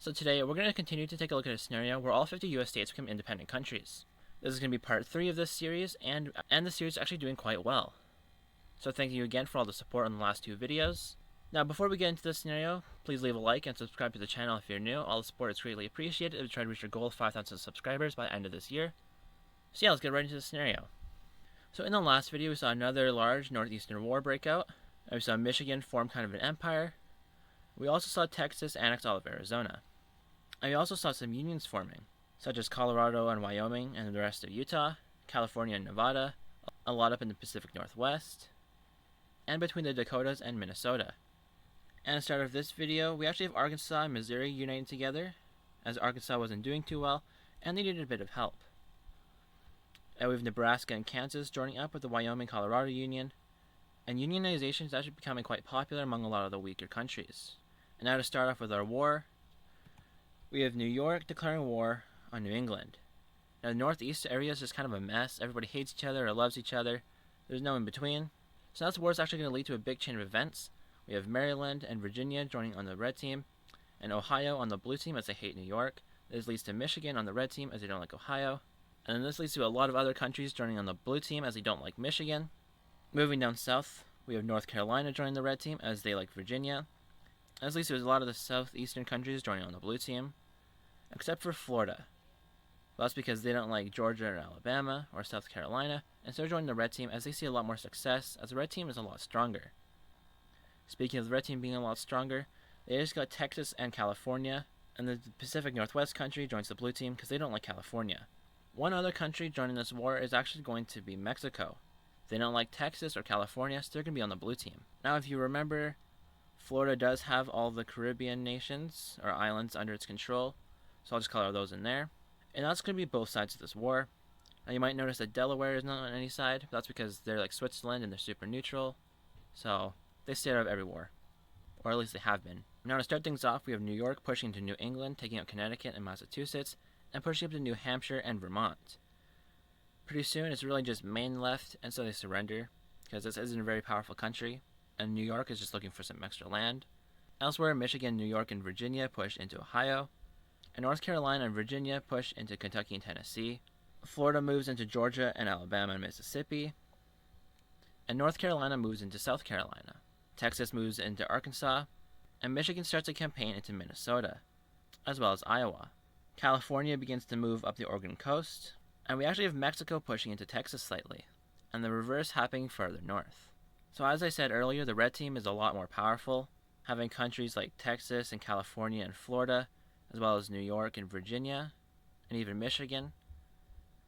So today we're going to continue to take a look at a scenario where all 50 US states become independent countries. This is going to be part 3 of this series, and the series is actually doing quite well. So thank you again for all the support on the last 2 videos. Now before we get into this scenario, please leave a like and subscribe to the channel if you're new. All the support is greatly appreciated as we try to reach our goal of 5,000 subscribers by the end of this year. So yeah, let's get right into the scenario. So in the last video we saw another large northeastern war break out, and we saw Michigan form kind of an empire. We also saw Texas annex all of Arizona. And we also saw some unions forming, such as Colorado and Wyoming and the rest of Utah, California and Nevada, a lot up in the Pacific Northwest, and between the Dakotas and Minnesota. And at the start of this video, we actually have Arkansas and Missouri uniting together, as Arkansas wasn't doing too well, and they needed a bit of help. And we have Nebraska and Kansas joining up with the Wyoming-Colorado Union, and unionization is actually becoming quite popular among a lot of the weaker countries. And now to start off with our war, we have New York declaring war on New England. Now the northeast area is just kind of a mess. Everybody hates each other or loves each other. There's no in between. So now this war is actually going to lead to a big chain of events. We have Maryland and Virginia joining on the red team, and Ohio on the blue team as they hate New York. This leads to Michigan on the red team as they don't like Ohio. And then this leads to a lot of other countries joining on the blue team as they don't like Michigan. Moving down south, we have North Carolina joining the red team as they like Virginia. At least there's a lot of the southeastern countries joining on the blue team, except for Florida. Well, that's because they don't like Georgia or Alabama or South Carolina, and so they're joining the red team as they see a lot more success, as the red team is a lot stronger. Speaking of the red team being a lot stronger, they just got Texas and California, and the Pacific Northwest country joins the blue team because they don't like California. One other country joining this war is actually going to be Mexico. They don't like Texas or California, so they're going to be on the blue team. Now, if you remember, Florida does have all the Caribbean nations, or islands, under its control, so I'll just color those in there. And that's going to be both sides of this war. Now you might notice that Delaware is not on any side, but that's because they're like Switzerland and they're super neutral, so they stay out of every war. Or at least they have been. Now to start things off, we have New York pushing to New England, taking out Connecticut and Massachusetts, and pushing up to New Hampshire and Vermont. Pretty soon it's really just Maine left, and so they surrender, because this isn't a very powerful country, and New York is just looking for some extra land. Elsewhere, Michigan, New York, and Virginia push into Ohio, and North Carolina and Virginia push into Kentucky and Tennessee. Florida moves into Georgia and Alabama and Mississippi, and North Carolina moves into South Carolina. Texas moves into Arkansas, and Michigan starts a campaign into Minnesota, as well as Iowa. California begins to move up the Oregon coast, and we actually have Mexico pushing into Texas slightly, and the reverse happening further north. So as I said earlier, the red team is a lot more powerful, having countries like Texas and California and Florida, as well as New York and Virginia, and even Michigan.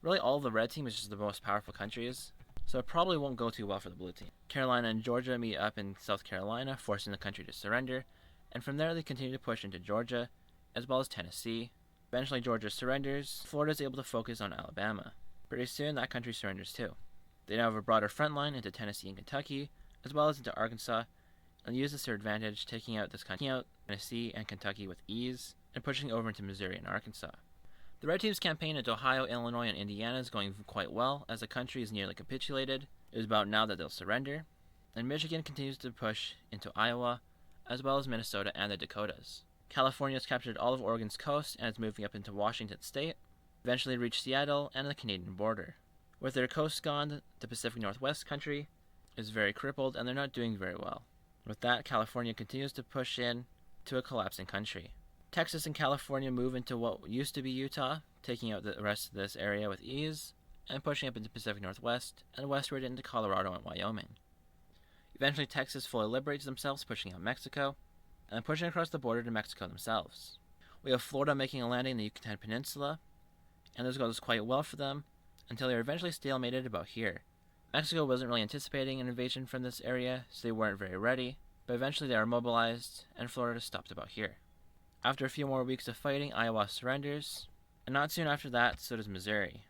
Really all of the red team is just the most powerful countries, so it probably won't go too well for the blue team. Carolina and Georgia meet up in South Carolina, forcing the country to surrender, and from there they continue to push into Georgia, as well as Tennessee. Eventually Georgia surrenders, Florida is able to focus on Alabama. Pretty soon that country surrenders too. They now have a broader front line into Tennessee and Kentucky, as well as into Arkansas, and use this to their advantage, taking out Tennessee and Kentucky with ease, and pushing over into Missouri and Arkansas. The red team's campaign into Ohio, Illinois, and Indiana is going quite well, as the country is nearly capitulated. It is about now that they'll surrender, and Michigan continues to push into Iowa, as well as Minnesota and the Dakotas. California has captured all of Oregon's coast and is moving up into Washington state, eventually reach Seattle and the Canadian border. With their coast gone, the Pacific Northwest country is very crippled and they're not doing very well. With that, California continues to push in to a collapsing country. Texas and California move into what used to be Utah, taking out the rest of this area with ease, and pushing up into the Pacific Northwest and westward into Colorado and Wyoming. Eventually, Texas fully liberates themselves, pushing out Mexico, and pushing across the border to Mexico themselves. We have Florida making a landing in the Yucatan Peninsula, and this goes quite well for them, until they are eventually stalemated about here. Mexico wasn't really anticipating an invasion from this area, so they weren't very ready, but eventually they are mobilized, and Florida stopped about here. After a few more weeks of fighting, Iowa surrenders, and not soon after that, so does Missouri.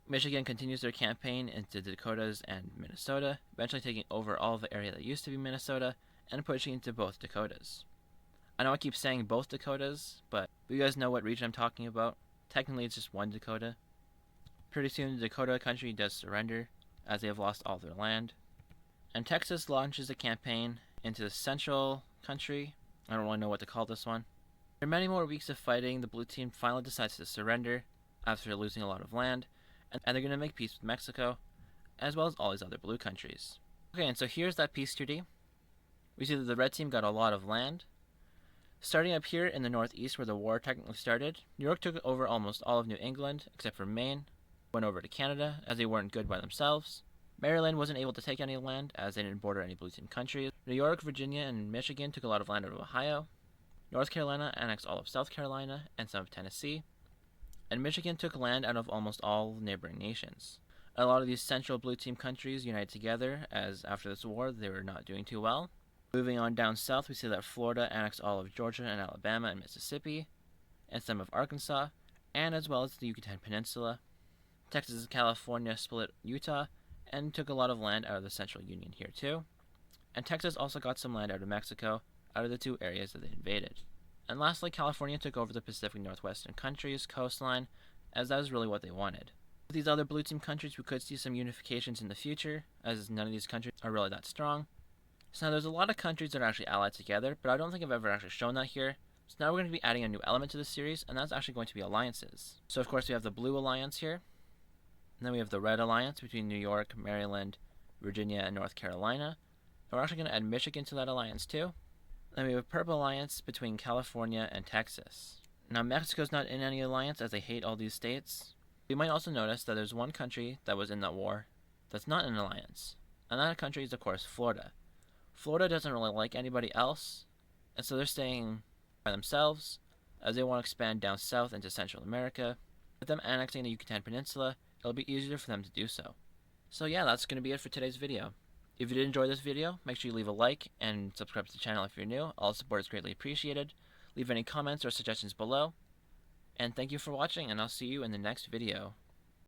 Michigan continues their campaign into the Dakotas and Minnesota, eventually taking over all of the area that used to be Minnesota, and pushing into both Dakotas. I know I keep saying both Dakotas, but you guys know what region I'm talking about. Technically it's just one Dakota. Pretty soon the Dakota country does surrender, as they have lost all their land. And Texas launches a campaign into the central country. I don't really know what to call this one. After many more weeks of fighting, the blue team finally decides to surrender after losing a lot of land, and they're going to make peace with Mexico, as well as all these other blue countries. Okay, and so here's that peace treaty. We see that the red team got a lot of land. Starting up here in the northeast where the war technically started, New York took over almost all of New England, except for Maine, went over to Canada, as they weren't good by themselves. Maryland wasn't able to take any land, as they didn't border any blue team countries. New York, Virginia, and Michigan took a lot of land out of Ohio. North Carolina annexed all of South Carolina and some of Tennessee. And Michigan took land out of almost all neighboring nations. A lot of these central blue team countries united together, as after this war they were not doing too well. Moving on down south, we see that Florida annexed all of Georgia and Alabama and Mississippi, and some of Arkansas, and as well as the Yucatan Peninsula. Texas and California split Utah, and took a lot of land out of the Central Union here too. And Texas also got some land out of Mexico, out of the two areas that they invaded. And lastly, California took over the Pacific Northwestern countries' coastline, as that was really what they wanted. With these other blue team countries, we could see some unifications in the future, as none of these countries are really that strong. So now there's a lot of countries that are actually allied together, but I don't think I've ever actually shown that here. So now we're going to be adding a new element to the series, and that's actually going to be alliances. So of course we have the blue alliance here, and then we have the red alliance between New York, Maryland, Virginia, and North Carolina. And we're actually going to add Michigan to that alliance too. Then we have a purple alliance between California and Texas. Now Mexico's not in any alliance as they hate all these states. You might also notice that there's one country that was in that war that's not in an alliance. And that country is of course Florida. Florida doesn't really like anybody else, and so they're staying by themselves as they want to expand down south into Central America. With them annexing the Yucatan Peninsula, it'll be easier for them to do so. So yeah, that's going to be it for today's video. If you did enjoy this video, make sure you leave a like and subscribe to the channel if you're new. All support is greatly appreciated. Leave any comments or suggestions below. And thank you for watching, and I'll see you in the next video.